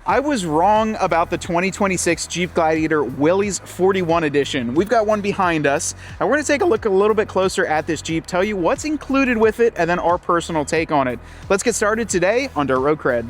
I was wrong about the 2026 Jeep Gladiator Willys 41 edition. We've got one behind us, and we're going to take a look a little bit closer at this Jeep, tell you what's included with it, and then our personal take on it. Let's get started today on Dirt Road Cred.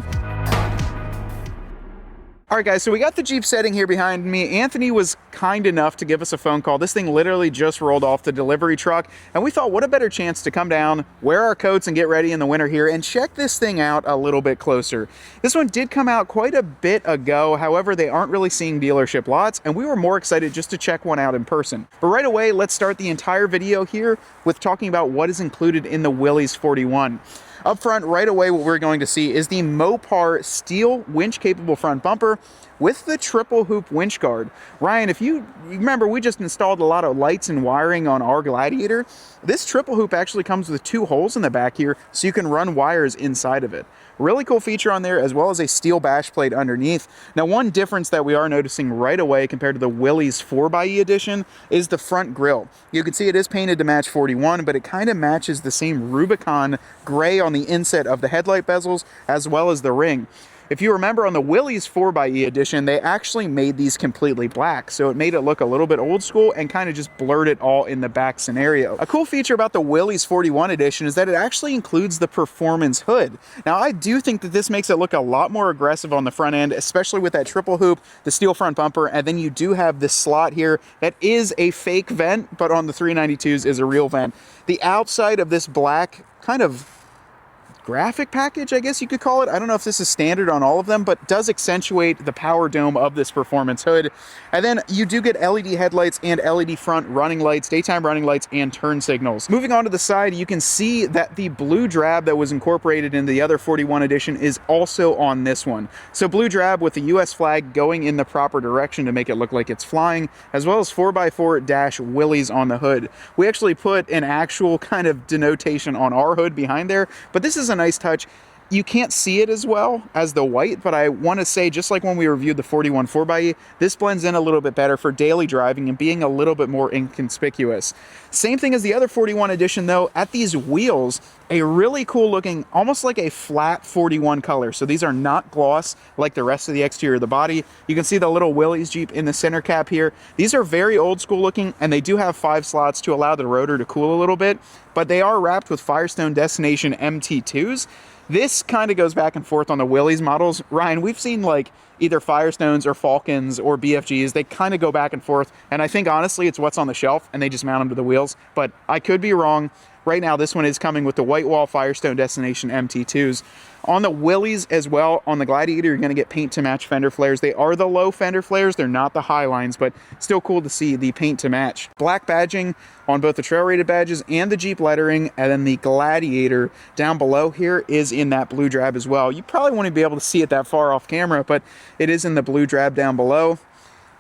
All right, guys, so we got the Jeep setting here behind me. Anthony was kind enough to give us a phone call. This thing literally just rolled off the delivery truck, and we thought, what a better chance to come down, wear our coats, and get ready in the winter here and check this thing out a little bit closer. This one did come out quite a bit ago. However, they aren't really seeing dealership lots, and we were more excited just to check one out in person. But right away, let's start the entire video here with talking about what is included in the Willys 41. Up front, right away, what we're going to see is the Mopar steel winch-capable front bumper with the triple hoop winch guard. Ryan, if you remember, we just installed a lot of lights and wiring on our Gladiator. This triple hoop actually comes with 2 holes in the back here, so you can run wires inside of it. Really cool feature on there, as well as a steel bash plate underneath. Now, one difference that we are noticing right away compared to the Willys 4xe edition is the front grille. You can see it is painted to match 41, but it kind of matches the same Rubicon gray on the inset of the headlight bezels, as well as the ring. If you remember, on the Willys 4xe edition, they actually made these completely black, so it made it look a little bit old school and kind of just blurred it all in the back scenario. A cool feature about the Willys 41 edition is that it actually includes the performance hood. Now, I do think that this makes it look a lot more aggressive on the front end, especially with that triple hoop, the steel front bumper, and then you do have this slot here that is a fake vent, but on the 392s is a real vent. The outside of this black kind of graphic package, I guess you could call it. I don't know if this is standard on all of them, but does accentuate the power dome of this performance hood. And then you do get LED headlights and LED front running lights, daytime running lights, and turn signals. Moving on to the side, you can see that the blue drab that was incorporated in the other 41 edition is also on this one. So blue drab with the US flag going in the proper direction to make it look like it's flying, as well as 4x4 Willys on the hood. We actually put an actual kind of denotation on our hood behind there, but this is a nice touch. You can't see it as well as the white, but I want to say, just like when we reviewed the 41 4xe, this blends in a little bit better for daily driving and being a little bit more inconspicuous. Same thing as the other 41 edition though, at these wheels, a really cool looking, almost like a flat 41 color. So these are not gloss like the rest of the exterior of the body. You can see the little Willys Jeep in the center cap here. These are very old school looking, and they do have 5 slots to allow the rotor to cool a little bit, but they are wrapped with Firestone Destination MT2s. This kind of goes back and forth on the Willys models. Ryan, we've seen like either Firestones or Falcons or BFGs. They kind of go back and forth, and I think honestly it's what's on the shelf and they just mount them to the wheels, but I could be wrong. Right now, this one is coming with the white wall Firestone Destination MT2s. On the Willys as well, on the Gladiator, you're going to get paint to match fender flares. They are the low fender flares. They're not the high lines, but still cool to see the paint to match. Black badging on both the trail rated badges and the Jeep lettering, and then the Gladiator down below here is in that blue drab as well. You probably won't be able to see it that far off camera, but it is in the blue drab down below.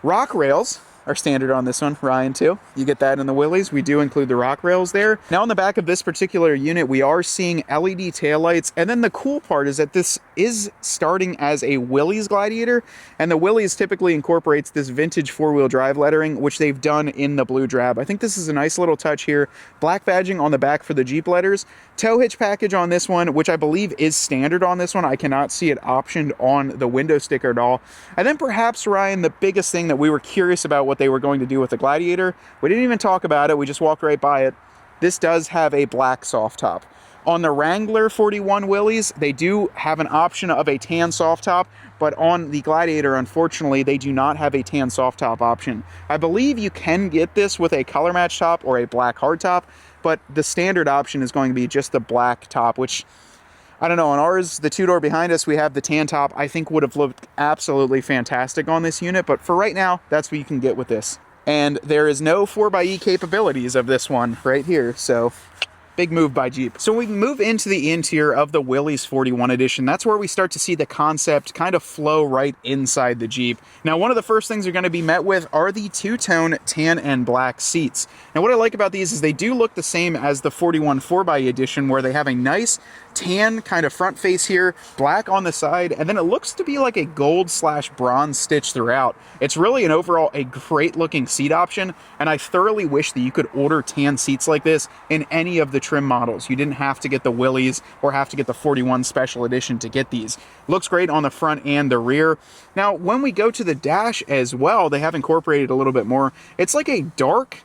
Rock rails are standard on this one, Ryan, too. You get that in the Willys. We do include the rock rails there. Now on the back of this particular unit, we are seeing LED taillights, and then the cool part is that this is starting as a Willys Gladiator, and the Willys typically incorporates this vintage 4-wheel drive lettering, which they've done in the blue drab. I think this is a nice little touch here. Black badging on the back for the Jeep letters. Tow hitch package on this one, which I believe is standard on this one. I cannot see it optioned on the window sticker at all. And then perhaps, Ryan, the biggest thing that we were curious about what they were going to do with the Gladiator, we didn't even talk about it, we just walked right by it. This does have a black soft top. On the Wrangler 41 Willys, they do have an option of a tan soft top, but on the Gladiator, unfortunately, they do not have a tan soft top option. I believe you can get this with a color match top or a black hard top, but the standard option is going to be just the black top, which, I don't know, on ours, the 2-door behind us, we have the tan top. I think would have looked absolutely fantastic on this unit, but for right now, that's what you can get with this. And there is no 4xe capabilities of this one right here, so big move by Jeep. So we move into the interior of the Willys 41 edition. That's where we start to see the concept kind of flow right inside the Jeep. Now, one of the first things you're going to be met with are the two-tone tan and black seats. Now, what I like about these is they do look the same as the 41 4xe edition, where they have a nice tan kind of front face here, black on the side, and then it looks to be like a gold/bronze stitch throughout. It's really an overall a great looking seat option, and I thoroughly wish that you could order tan seats like this in any of the trim models. You didn't have to get the Willys or have to get the 41 special edition to get these. Looks great on the front and the rear. Now, when we go to the dash as well, they have incorporated a little bit more. It's like a dark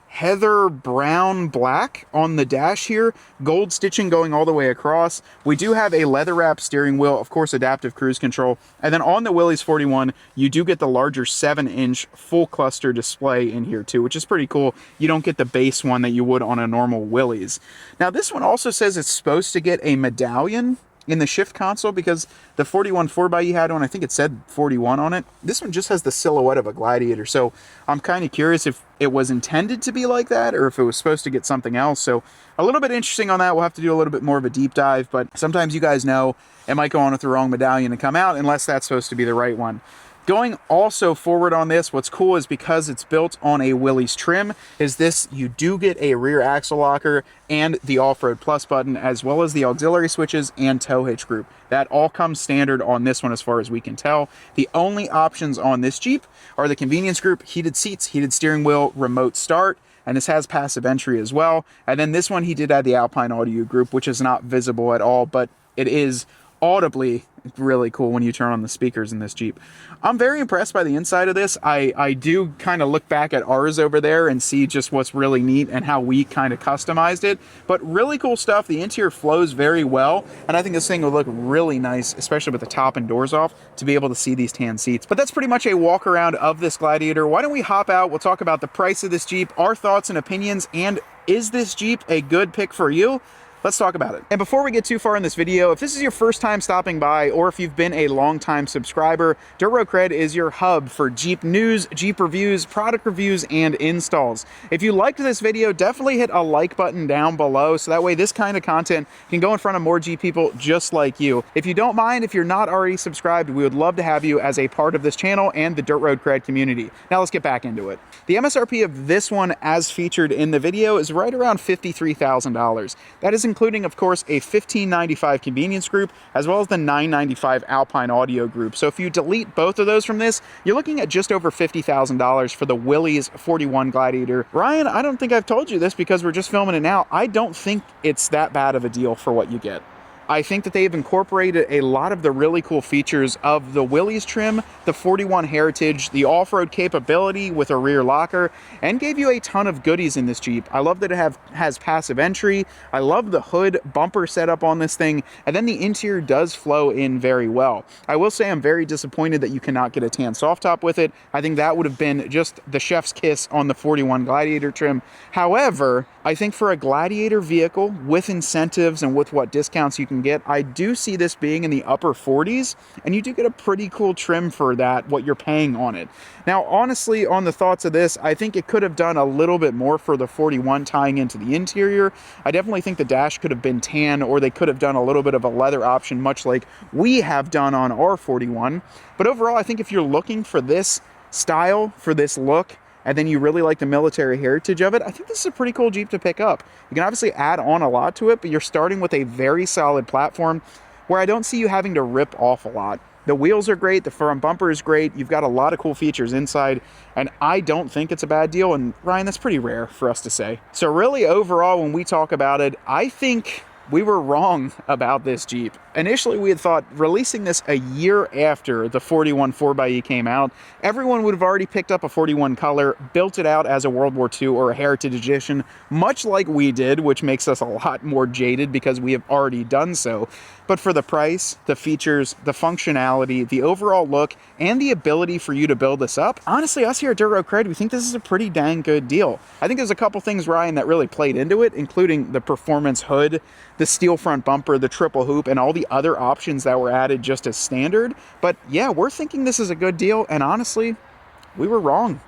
heather brown black on the dash here, gold stitching going all the way across. We do have a leather wrap steering wheel, of course adaptive cruise control, and then on the Willys 41 you do get the larger 7-inch full cluster display in here too, which is pretty cool. You don't get the base one that you would on a normal Willys. Now this one also says it's supposed to get a medallion in the shift console, because the 41 4xe had one, I think it said 41 on it. This one just has the silhouette of a Gladiator, so I'm kind of curious if it was intended to be like that or if it was supposed to get something else. So a little bit interesting on that. We'll have to do a little bit more of a deep dive, but sometimes you guys know it might go on with the wrong medallion and come out unless that's supposed to be the right one. Going also forward on this, what's cool is because it's built on a Willys trim, is this, you do get a rear axle locker and the off-road plus button, as well as the auxiliary switches and tow hitch group. That all comes standard on this one as far as we can tell. The only options on this Jeep are the convenience group, heated seats, heated steering wheel, remote start, and this has passive entry as well. And then this one, he did add the Alpine audio group, which is not visible at all, but it is audibly really cool when you turn on the speakers in this Jeep. I'm very impressed by the inside of this. I do kind of look back at ours over there and see just what's really neat and how we kind of customized it, but really cool stuff. The interior flows very well, and I think this thing would look really nice, especially with the top and doors off, to be able to see these tan seats. But that's pretty much a walk around of this Gladiator. Why don't we hop out? We'll talk about the price of this Jeep, our thoughts and opinions, and is this Jeep a good pick for you? Let's talk about it. And before we get too far in this video, if this is your first time stopping by, or if you've been a long-time subscriber, Dirt Road Cred is your hub for Jeep news, Jeep reviews, product reviews, and installs. If you liked this video, definitely hit a like button down below, so that way this kind of content can go in front of more Jeep people just like you. If you don't mind, if you're not already subscribed, we would love to have you as a part of this channel and the Dirt Road Cred community. Now let's get back into it. The MSRP of this one, as featured in the video, is right around $53,000. That is including, of course, a $1595 convenience group, as well as the $995 Alpine audio group. So if you delete both of those from this, you're looking at just over $50,000 for the Willys 41 Gladiator. Ryan, I don't think I've told you this because we're just filming it now. I don't think it's that bad of a deal for what you get. I think that they've incorporated a lot of the really cool features of the Willys trim, the 41 Heritage, the off-road capability with a rear locker, and gave you a ton of goodies in this Jeep. I love that it has passive entry. I love the hood bumper setup on this thing, and then the interior does flow in very well. I will say I'm very disappointed that you cannot get a tan soft top with it. I think that would have been just the chef's kiss on the 41 Gladiator trim. However, I think for a Gladiator vehicle with incentives and with what discounts you can get, I do see this being in the upper 40s, and you do get a pretty cool trim for that, what you're paying on it. Now, honestly, on the thoughts of this, I think it could have done a little bit more for the 41 tying into the interior. I definitely think the dash could have been tan, or they could have done a little bit of a leather option, much like we have done on our 41. But overall, I think if you're looking for this style, for this look, and then you really like the military heritage of it, I think this is a pretty cool Jeep to pick up. You can obviously add on a lot to it, but you're starting with a very solid platform where I don't see you having to rip off a lot. The wheels are great, the front bumper is great, you've got a lot of cool features inside, and I don't think it's a bad deal, and Ryan, that's pretty rare for us to say. So really, overall, when we talk about it, I think we were wrong about this Jeep. Initially, we had thought releasing this a year after the 41 4xe came out, everyone would have already picked up a 41 color, built it out as a World War II or a Heritage Edition, much like we did, which makes us a lot more jaded because we have already done so. But for the price, the features, the functionality, the overall look, and the ability for you to build this up, honestly, us here at Dirt Road Cred, we think this is a pretty dang good deal. I think there's a couple things, Ryan, that really played into it, including the performance hood, the steel front bumper, the triple hoop, and all the other options that were added just as standard. But yeah, we're thinking this is a good deal, and honestly, we were wrong.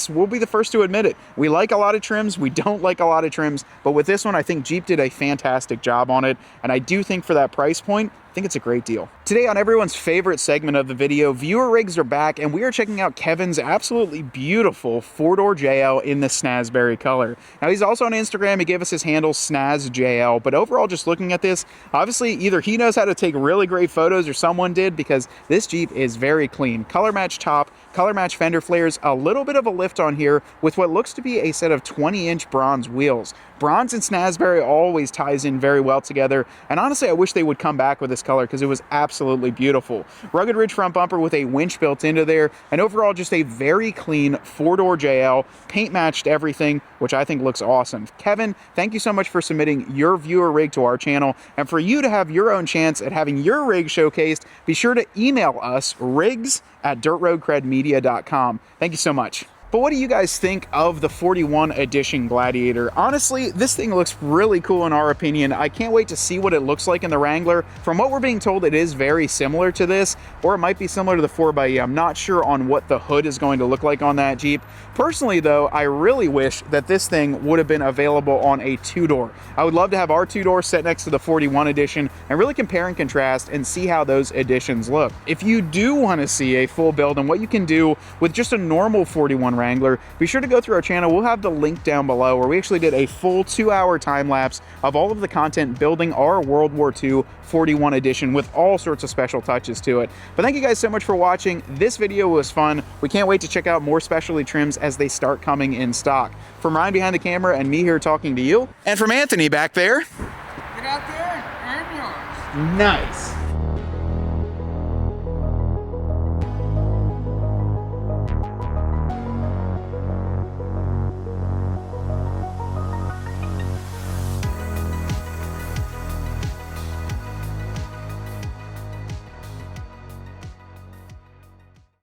We'll be the first to admit it. We like a lot of trims, we don't like a lot of trims, but with this one, I think Jeep did a fantastic job on it, and I do think for that price point, I think it's a great deal. Today on everyone's favorite segment of the video, viewer rigs are back, and we are checking out Kevin's absolutely beautiful 4-door JL in the Snazberry color. Now, he's also on Instagram. He gave us his handle, SnazJL, but overall, just looking at this, obviously either he knows how to take really great photos or someone did, because this Jeep is very clean. Color match top, color match fender flares, a little bit of a lift on here with what looks to be a set of 20-inch bronze wheels. Bronze and Snazberry always ties in very well together, and honestly, I wish they would come back with this color because it was absolutely beautiful. Rugged ridge front bumper with a winch built into there, and overall just a very clean 4-door JL, paint matched everything, which I think looks awesome. Kevin, thank you so much for submitting your viewer rig to our channel, and for you to have your own chance at having your rig showcased, be sure to email us rigs@dirtroadcredmedia.com. Thank you so much. But what do you guys think of the 41 edition Gladiator? Honestly, this thing looks really cool in our opinion. I can't wait to see what it looks like in the Wrangler. From what we're being told, it is very similar to this, or it might be similar to the 4xe. I'm not sure on what the hood is going to look like on that Jeep. Personally though, I really wish that this thing would have been available on a 2-door. I would love to have our 2-door set next to the 41 edition and really compare and contrast and see how those editions look. If you do want to see a full build and what you can do with just a normal 41 Wrangler, be sure to go through our channel. We'll have the link down below where we actually did a full 2-hour time lapse of all of the content building our World War II 41 edition with all sorts of special touches to it. But thank you guys so much for watching. This video was fun. We can't wait to check out more specialty trims as they start coming in stock. From Ryan behind the camera and me here talking to you, and from Anthony back there. Get out there and yours. Nice.